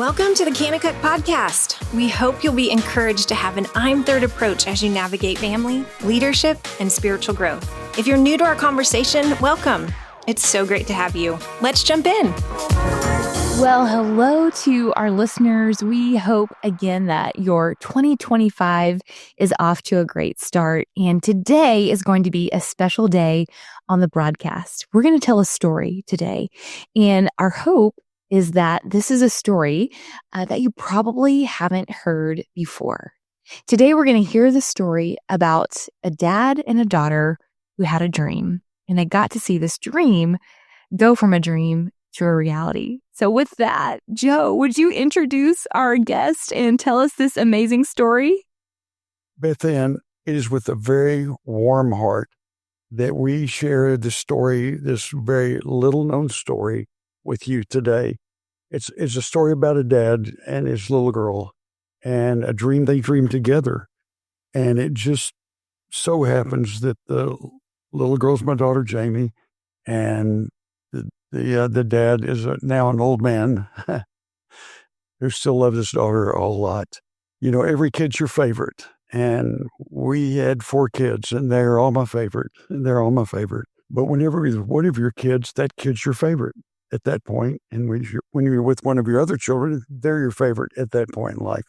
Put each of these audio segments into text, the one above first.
Welcome to the Kanakuk Podcast. We hope you'll be encouraged to have an I'm Third approach as you navigate family, leadership, and spiritual growth. If you're new to our conversation, welcome. It's so great to have you. Let's jump in. Well, hello to our listeners. We hope again that your 2025 is off to a great start. And today is going to be a special day on the broadcast. We're going to tell a story today. And our hope is that this is a story that you probably haven't heard before. Today, we're going to hear the story about a dad and a daughter who had a dream. And they got to see this dream go from a dream to a reality. So with that, Joe, would you introduce our guest and tell us this amazing story? Beth Ann, it is with a very warm heart that we share this story, this very little known story with you today. It's a story about a dad and his little girl and a dream they dreamed together. And it just so happens that the little girl's my daughter, Jamie, and the dad is now an old man who still loves his daughter a lot. You know, every kid's your favorite. And we had 4 kids, and they're all my favorite. But whenever you're one of your kids, that kid's your favorite at that point. And when you're with one of your other children, they're your favorite at that point in life.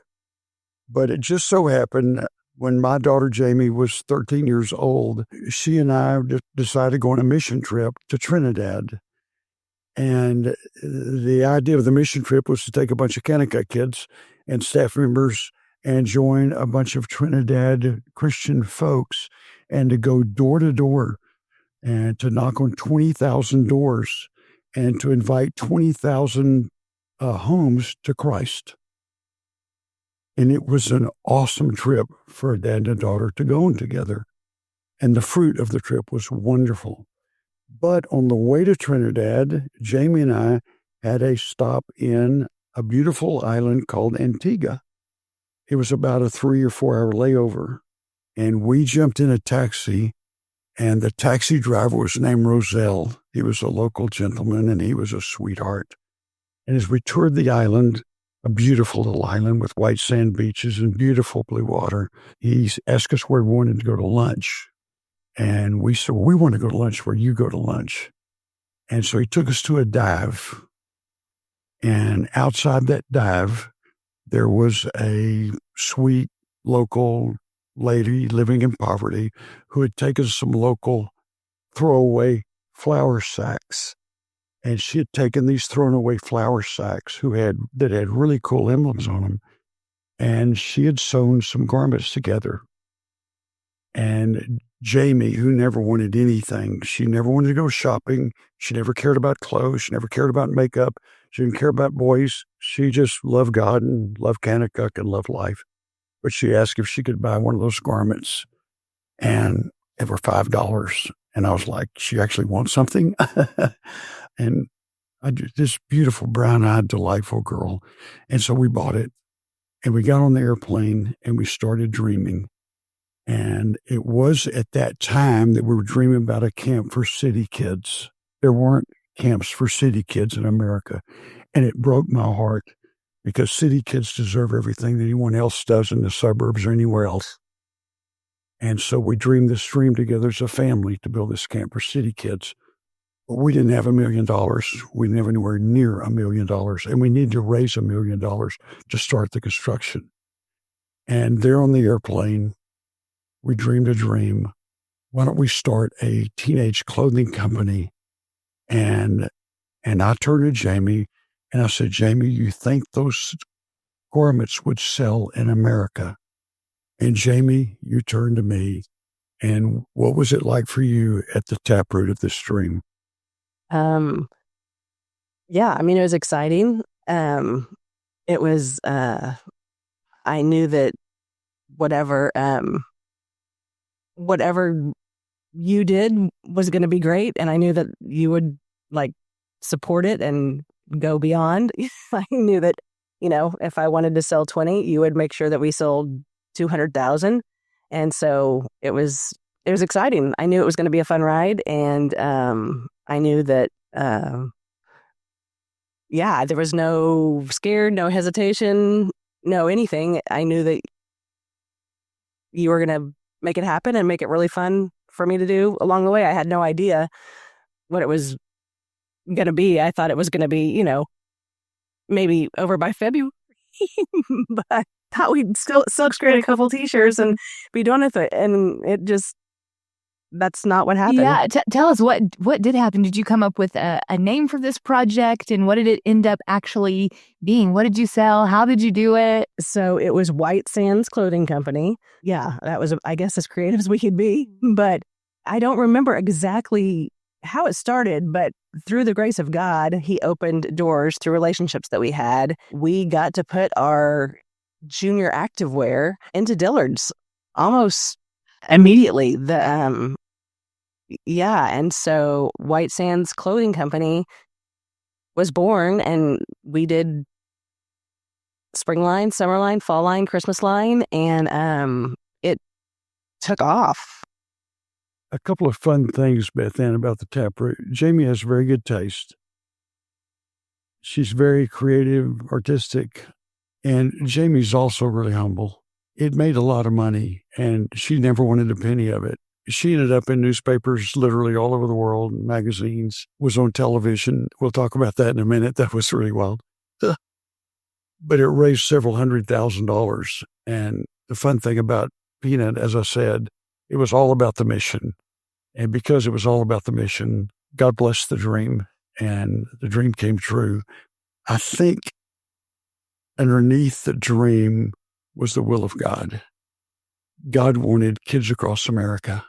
But it just so happened when my daughter Jamie was 13 years old, she and I decided to go on a mission trip to Trinidad. And the idea of the mission trip was to take a bunch of Kanakuk kids and staff members and join a bunch of Trinidad Christian folks and to go door to door and to knock on 20,000 doors and to invite 20,000 homes to Christ. And it was an awesome trip for a dad and a daughter to go on together. And the fruit of the trip was wonderful. But on the way to Trinidad, Jamie and I had a stop in a beautiful island called Antigua. It was about a 3 or 4 hour layover. And we jumped in a taxi, and the taxi driver was named Roselle. He was a local gentleman, and he was a sweetheart. And as we toured the island, a beautiful little island with white sand beaches and beautiful blue water, he asked us where we wanted to go to lunch. And we said, well, we want to go to lunch where you go to lunch. And so he took us to a dive. And outside that dive, there was a sweet local lady living in poverty who had taken some local throwaway flour sacks. And she had taken these thrown away flour sacks that had really cool emblems on them. And she had sewn some garments together. And Jamie, who never wanted anything, she never wanted to go shopping. She never cared about clothes. She never cared about makeup. She didn't care about boys. She just loved God and loved Kanakuk and loved life. But she asked if she could buy one of those garments, and they were $5. And I was like, she actually wants something? And this beautiful, brown-eyed, delightful girl. And so we bought it, and we got on the airplane, and we started dreaming. And it was at that time that we were dreaming about a camp for city kids. There weren't camps for city kids in America. And it broke my heart because city kids deserve everything that anyone else does in the suburbs or anywhere else. And so we dreamed this dream together as a family to build this camp for city kids. But we didn't have $1 million. We never anywhere near $1 million. And we needed to raise $1 million to start the construction. And there on the airplane, we dreamed a dream. Why don't we start a teenage clothing company? And I turned to Jamie and I said, Jamie, you think those garments would sell in America? And Jamie, you turned to me. And what was it like for you at the taproot of this dream? Yeah, I mean, it was exciting. It was, I knew that whatever you did was going to be great. And I knew that you would support it and go beyond. I knew that, if I wanted to sell 20, you would make sure that we sold 200,000. And so it was exciting. I knew it was going to be a fun ride. And, I knew that, yeah, there was no scared, no hesitation, no anything. I knew that you were going to make it happen and make it really fun for me to do along the way. I had no idea what it was going to be. I thought it was going to be, maybe over by February, but I thought we'd still create a couple t-shirts and be done with it. And that's not what happened. Yeah. Tell us what did happen. Did you come up with a name for this project, and what did it end up actually being? What did you sell? How did you do it? So it was White Sands Clothing Company. Yeah, that was, I guess, as creative as we could be. But I don't remember exactly how it started, but through the grace of God, he opened doors through relationships that we had. We got to put our junior activewear into Dillard's almost immediately. And so White Sands Clothing Company was born, and we did spring line, summer line, fall line, Christmas line, and it took off. A couple of fun things, Beth Ann, about the Taproot. Jamie has very good taste. She's very creative, artistic, and Jamie's also really humble. It made a lot of money, and she never wanted a penny of it. She ended up in newspapers literally all over the world, magazines, was on television. We'll talk about that in a minute. That was really wild. But it raised several $100,000. And the fun thing about Peanut, as I said, it was all about the mission. And because it was all about the mission, God blessed the dream, and the dream came true. I think underneath the dream was the will of God. God wanted kids across America.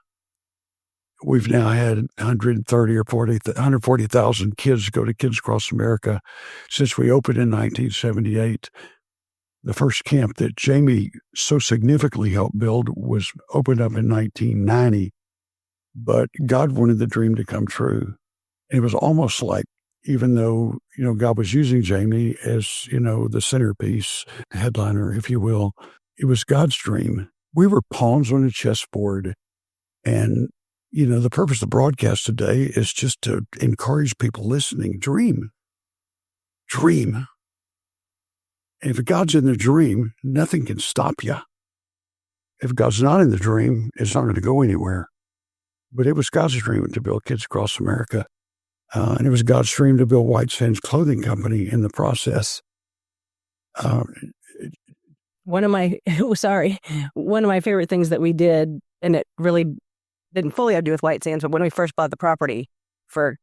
We've now had 130 or 140,000 kids go to Kids Across America since we opened in 1978. The first camp that Jamie so significantly helped build was opened up in 1990. But God wanted the dream to come true. It was almost like, even though, God was using Jamie as, the centerpiece, headliner, if you will, it was God's dream. We were pawns on a chessboard. And, the purpose of the broadcast today is just to encourage people listening. Dream. Dream. And if God's in the dream, nothing can stop you. If God's not in the dream, it's not going to go anywhere. But it was God's dream to build Kids Across America. And it was God's dream to build White Sands Clothing Company in the process. One of my favorite things that we did, and it really didn't fully have to do with White Sands, but when we first bought the property for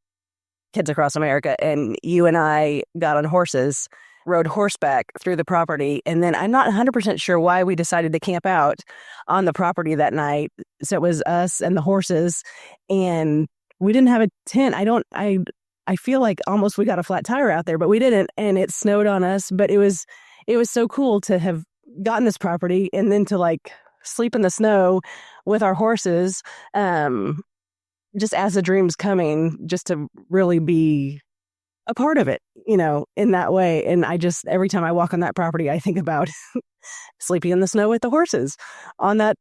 Kids Across America, and you and I got on horses, rode horseback through the property. And then I'm not 100% sure why we decided to camp out on the property that night. So it was us and the horses, and we didn't have a tent. I feel like almost we got a flat tire out there, but we didn't. And it snowed on us, but it was so cool to have gotten this property and then to sleep in the snow with our horses, just as the dream's coming, just to really be a part of it, in that way. And every time I walk on that property, I think about sleeping in the snow with the horses on that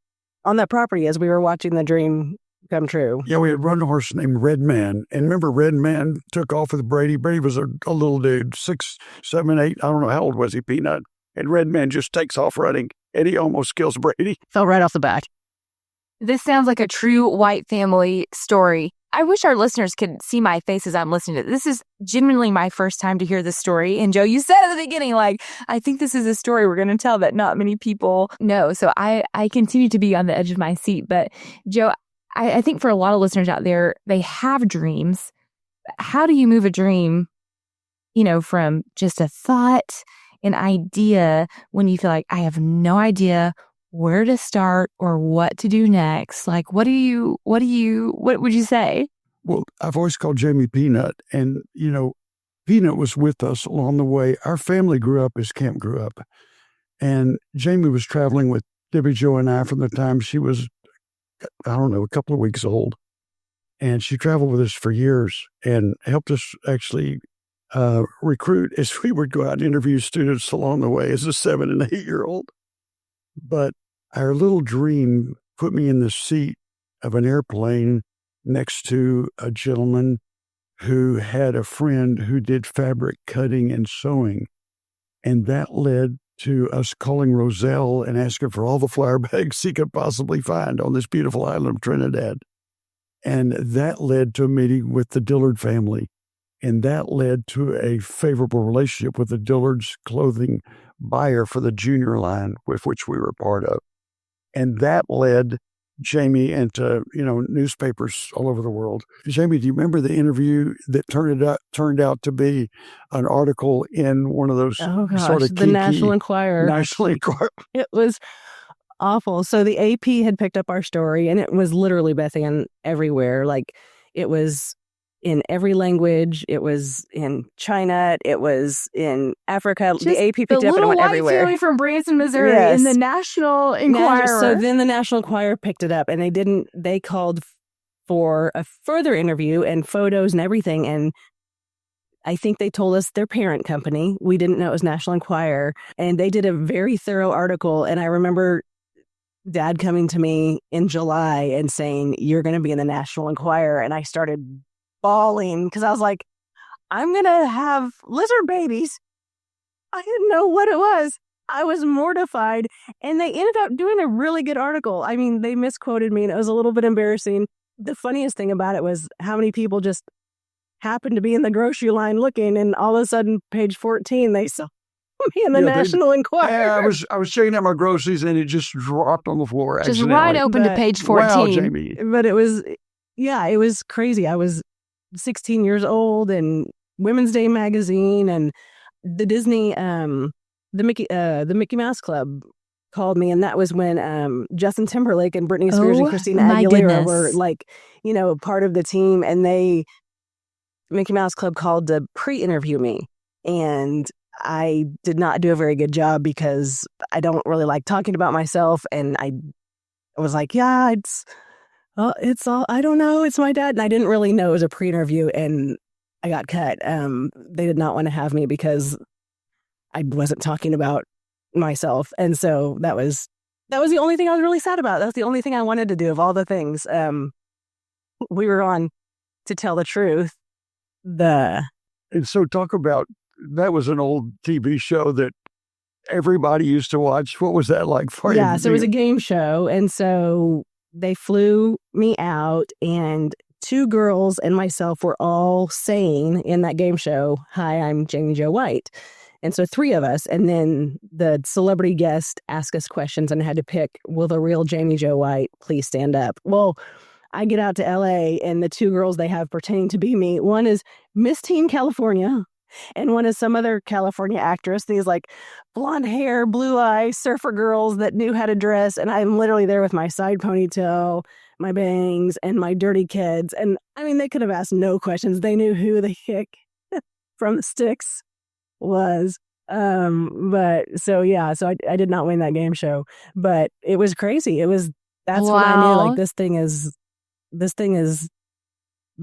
property as we were watching the dream come true. Yeah, we had run a horse named Red Man. And remember, Red Man took off with Brady. Brady was a little dude, 6, 7, 8. I don't know how old was he, Peanut. And Red Man just takes off running, and he almost kills Brady. Fell right off the back. This sounds like a true White family story. I wish our listeners could see my face as I'm listening to this. This is genuinely my first time to hear this story. And Joe, you said at the beginning, I think this is a story we're going to tell that not many people know. So I continue to be on the edge of my seat. But Joe, I think for a lot of listeners out there, they have dreams. How do you move a dream, from just a thought, an idea, when you feel like I have no idea where to start or what to do next? What would you say? Well, I've always called Jamie Peanut, and, Peanut was with us along the way. Our family grew up as camp grew up, and Jamie was traveling with Debbie Jo and I from the time she was, I don't know, a couple of weeks old. And she traveled with us for years and helped us actually recruit as we would go out and interview students along the way as a 7 and 8-year-old. But our little dream put me in the seat of an airplane next to a gentleman who had a friend who did fabric cutting and sewing. And that led to us calling Roselle and asking for all the flour bags he could possibly find on this beautiful island of Trinidad. And that led to a meeting with the Dillard family. And that led to a favorable relationship with the Dillard's clothing buyer for the junior line, with which we were part of. And that led Jamie into, newspapers all over the world. Jamie, do you remember the interview that turned out to be an article in one of those sort of the National Enquirer? National Enquirer. It was awful. So the AP had picked up our story, and it was literally Beth Ann everywhere. Like, it was in every language. It was in China. It was in Africa. Just the AP picked it up and it went everywhere. The little white family from Branson, Missouri, Yes. in the National Enquirer. So then the National Enquirer picked it up, and they called for a further interview and photos and everything. And I think they told us their parent company. We didn't know it was National Enquirer. And they did a very thorough article. And I remember Dad coming to me in July and saying, "You're going to be in the National Enquirer." And I started bawling because I was like, I'm going to have lizard babies. I didn't know what it was. I was mortified. And they ended up doing a really good article. I mean, they misquoted me and it was a little bit embarrassing. The funniest thing about it was how many people just happened to be in the grocery line looking, and all of a sudden, page 14, they saw me in the National Enquirer. Yeah, I was checking out my groceries and it just dropped on the floor. Just accidentally. right open to page 14. Wow, Jamie. But it was crazy. I was 16 years old, and Women's Day magazine and the Disney, the Mickey Mouse Club called me, and that was when Justin Timberlake and Britney Spears and Christina Aguilera were part of the team, and Mickey Mouse Club called to pre-interview me, and I did not do a very good job because I don't really like talking about myself, and I was like, it's all, I don't know, it's my dad. And I didn't really know it was a pre-interview, and I got cut. They did not want to have me because I wasn't talking about myself. And so that was the only thing I was really sad about. That's the only thing I wanted to do of all the things. We were on To Tell the Truth. And so talk about, that was an old TV show that everybody used to watch. What was that like for you? Yeah, so it was a game show. And so they flew me out, and 2 girls and myself were all saying in that game show, "Hi, I'm Jamie Jo White." And so 3 of us, and then the celebrity guest asked us questions and I had to pick, will the real Jamie Jo White please stand up? Well, I get out to LA, and the 2 girls they have pretending to be me, one is Miss Teen California, and one is some other California actress. These like blonde hair, blue eyes, surfer girls that knew how to dress. And I'm literally there with my side ponytail, my bangs, and my dirty kids. And I mean, they could have asked no questions. They knew who the heck from the Sticks was. But so I did not win that game show, but it was crazy. That's when I knew, like, this thing is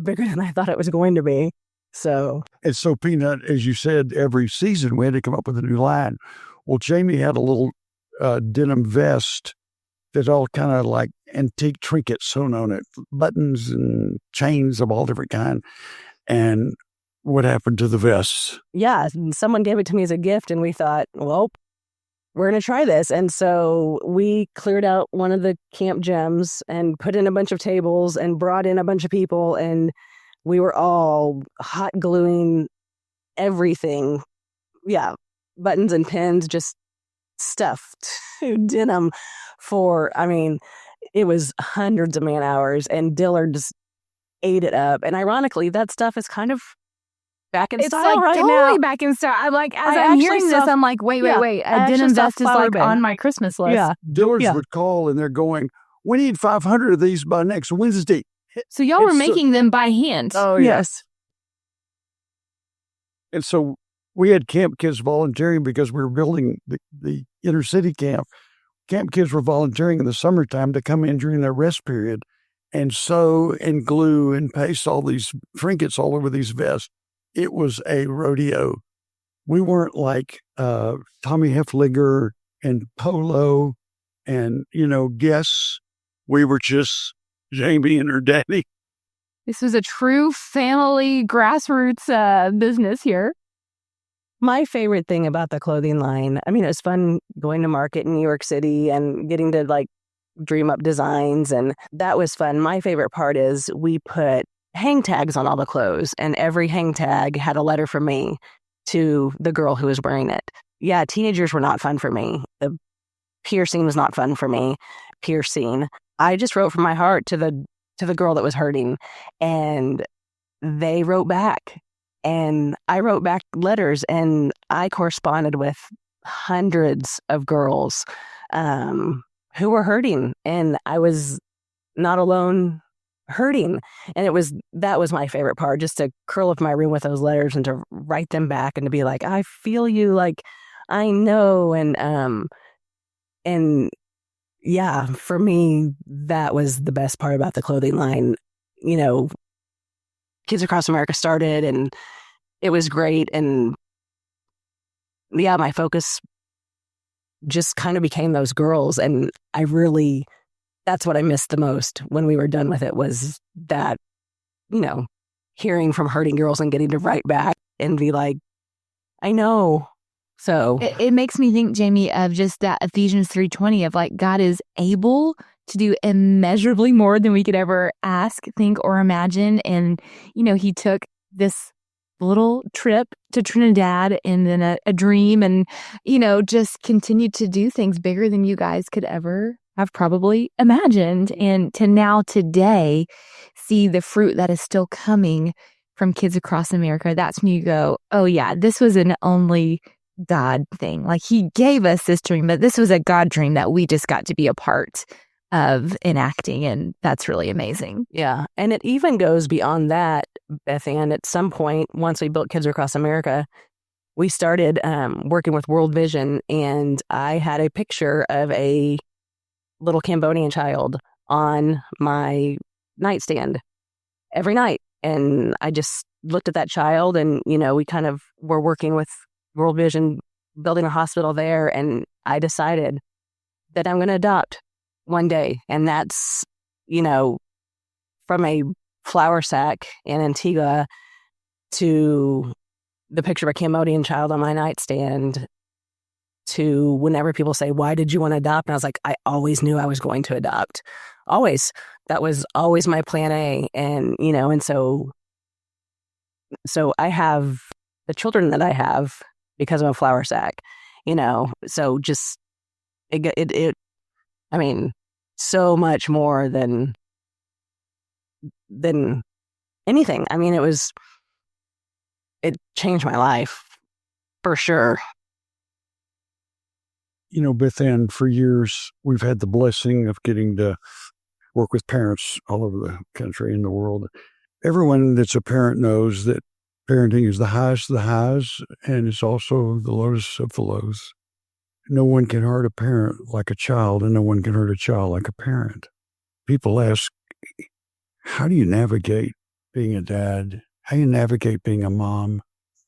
bigger than I thought it was going to be. So, and so Peanut, as you said, every season we had to come up with a new line. Well, Jamie had a little denim vest that all kind of like antique trinkets sewn on it, buttons and chains of all different kind. And what happened to the vests? Yeah, someone gave it to me as a gift, and we thought, well, we're going to try this. And so we cleared out one of the camp gyms and put in a bunch of tables and brought in a bunch of people, and we were all hot gluing everything. Yeah, buttons and pins, just stuffed denim it was hundreds of man hours, and Dillard just ate it up. And ironically, that stuff is kind of back in style like right totally now. Back in style. I'm like, as I I'm hearing this, I'm like, wait. A denim vest is like on my Christmas list. Yeah. Dillard's would call and they're going, we need 500 of these by next Wednesday. So y'all were making them by hand. Oh, yes. And so we had camp kids volunteering because we were building the inner city camp. Camp kids were volunteering in the summertime to come in during their rest period and sew and glue and paste all these trinkets all over these vests. It was a rodeo. We weren't like Tommy Hilfiger and Polo and, Guess. We were just Jamie and her daddy. This was a true family grassroots business here. My favorite thing about the clothing line, I mean, it was fun going to market in New York City and getting to like dream up designs, and that was fun. My favorite part is we put hang tags on all the clothes, and every hang tag had a letter from me to the girl who was wearing it. Yeah, teenagers were not fun for me. The piercing was not fun for me. Piercing. I just wrote from my heart to the girl that was hurting, and they wrote back. And I wrote back letters, and I corresponded with hundreds of girls who were hurting, and I was not alone hurting. And that was my favorite part, just to curl up in my room with those letters and to write them back and to be like, I feel you, like I know. And yeah, for me, that was the best part about the clothing line. You know, Kids Across America started, and it was great. And yeah, my focus just kind of became those girls. And that's what I missed the most when we were done with it, was that, hearing from hurting girls and getting to write back and be like, I know. So it makes me think, Jamie, of just that Ephesians 3:20 of like, God is able to do immeasurably more than we could ever ask, think, or imagine. And, he took this little trip to Trinidad and then a dream and, just continued to do things bigger than you guys could ever have probably imagined. And to now today see the fruit that is still coming from Kids Across America, that's when you go, oh yeah, this was an only God thing. Like he gave us this dream, but this was a God dream that we just got to be a part of enacting. And that's really amazing. Yeah. And it even goes beyond that, Beth Ann. At some point, once we built Kids Across America, we started working with World Vision, and I had a picture of a little Cambodian child on my nightstand every night. And I just looked at that child, and, we kind of were working with World Vision, building a hospital there. And I decided that I'm going to adopt one day. And that's, from a flour sack in Antigua to the picture of a Cambodian child on my nightstand, to whenever people say, why did you want to adopt? And I was like, I always knew I was going to adopt. Always. That was always my plan A. And, and so I have the children that I have because of a flour sack, so just, I mean, so much more than anything. I mean, it changed my life for sure. Beth Ann, for years, we've had the blessing of getting to work with parents all over the country and the world. Everyone that's a parent knows that parenting is the highest of the highs, and it's also the lowest of the lows. No one can hurt a parent like a child, and no one can hurt a child like a parent. People ask, how do you navigate being a dad? How do you navigate being a mom?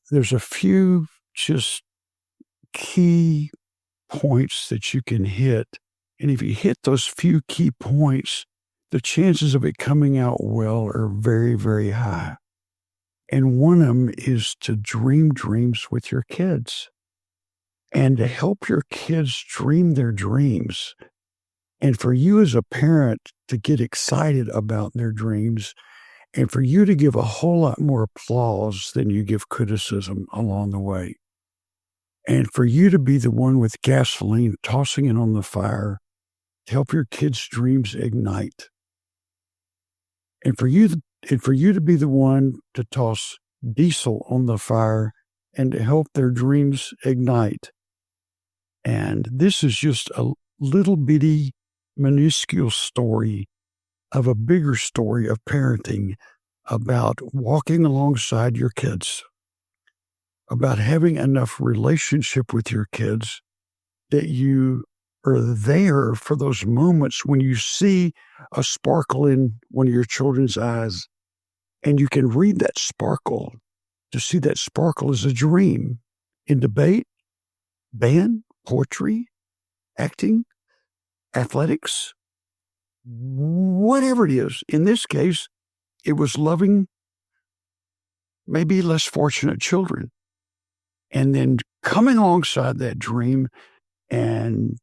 There's a few just key points that you can hit. And if you hit those few key points, the chances of it coming out well are very, very high. And one of them is to dream dreams with your kids and to help your kids dream their dreams. And for you as a parent to get excited about their dreams, and for you to give a whole lot more applause than you give criticism along the way. And for you to be the one with gasoline tossing it on the fire to help your kids' dreams ignite. And for you to be the one to toss diesel on the fire and to help their dreams ignite. And this is just a little bitty, minuscule story of a bigger story of parenting, about walking alongside your kids, about having enough relationship with your kids that you are there for those moments when you see a sparkle in one of your children's eyes, and you can read that sparkle. To see that sparkle is a dream. In debate, band, poetry, acting, athletics, whatever it is. In this case, It was loving maybe less fortunate children. And then coming alongside that dream and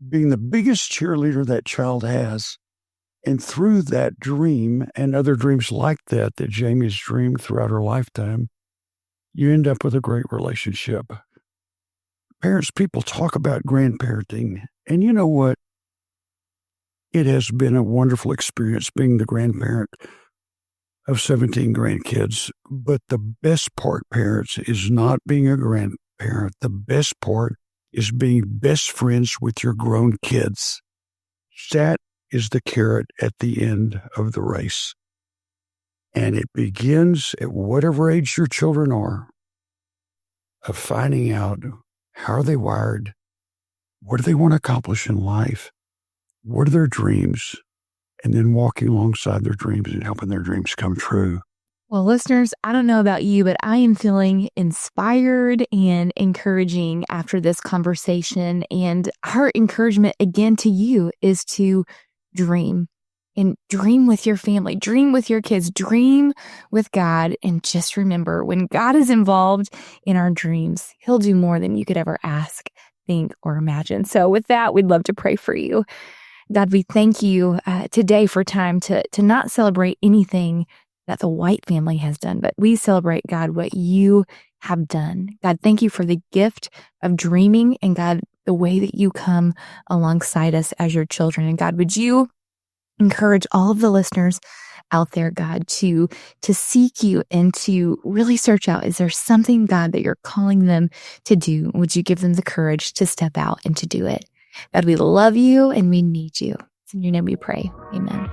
being the biggest cheerleader that child has. And through that dream and other dreams like that Jamie's dreamed throughout her lifetime, you end up with a great relationship. Parents, people talk about grandparenting. And you know what? It has been a wonderful experience being the grandparent of 17 grandkids. But the best part, parents, is not being a grandparent. The best part is being best friends with your grown kids. That is the carrot at the end of the race. And it begins at whatever age your children are, of finding out how are they wired, what do they want to accomplish in life, what are their dreams, and then walking alongside their dreams and helping their dreams come true. Well, listeners, I don't know about you, but I am feeling inspired and encouraging after this conversation. And our encouragement again to you is to dream, and dream with your family, dream with your kids, dream with God. And just remember, when God is involved in our dreams, He'll do more than you could ever ask, think, or imagine. So with that, we'd love to pray for you. God, we thank you today for time to not celebrate anything that the White family has done, but we celebrate, God, what you have done. God, thank you for the gift of dreaming, and God, the way that you come alongside us as your children. And God, would you encourage all of the listeners out there, God, to seek you and to really search out, is there something, God, that you're calling them to do? Would you give them the courage to step out and to do it? God, we love you and we need you. It's in your name we pray. Amen.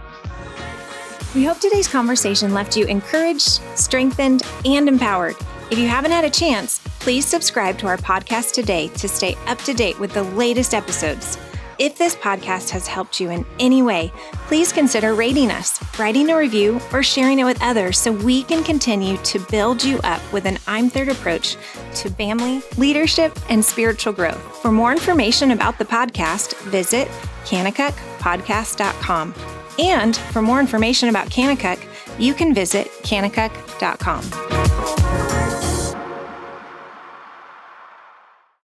We hope today's conversation left you encouraged, strengthened, and empowered. If you haven't had a chance, please subscribe to our podcast today to stay up to date with the latest episodes. If this podcast has helped you in any way, please consider rating us, writing a review, or sharing it with others so we can continue to build you up with an I'm Third approach to family, leadership, and spiritual growth. For more information about the podcast, visit kanakukpodcast.com. And for more information about Kanakuk, you can visit kanakuk.com.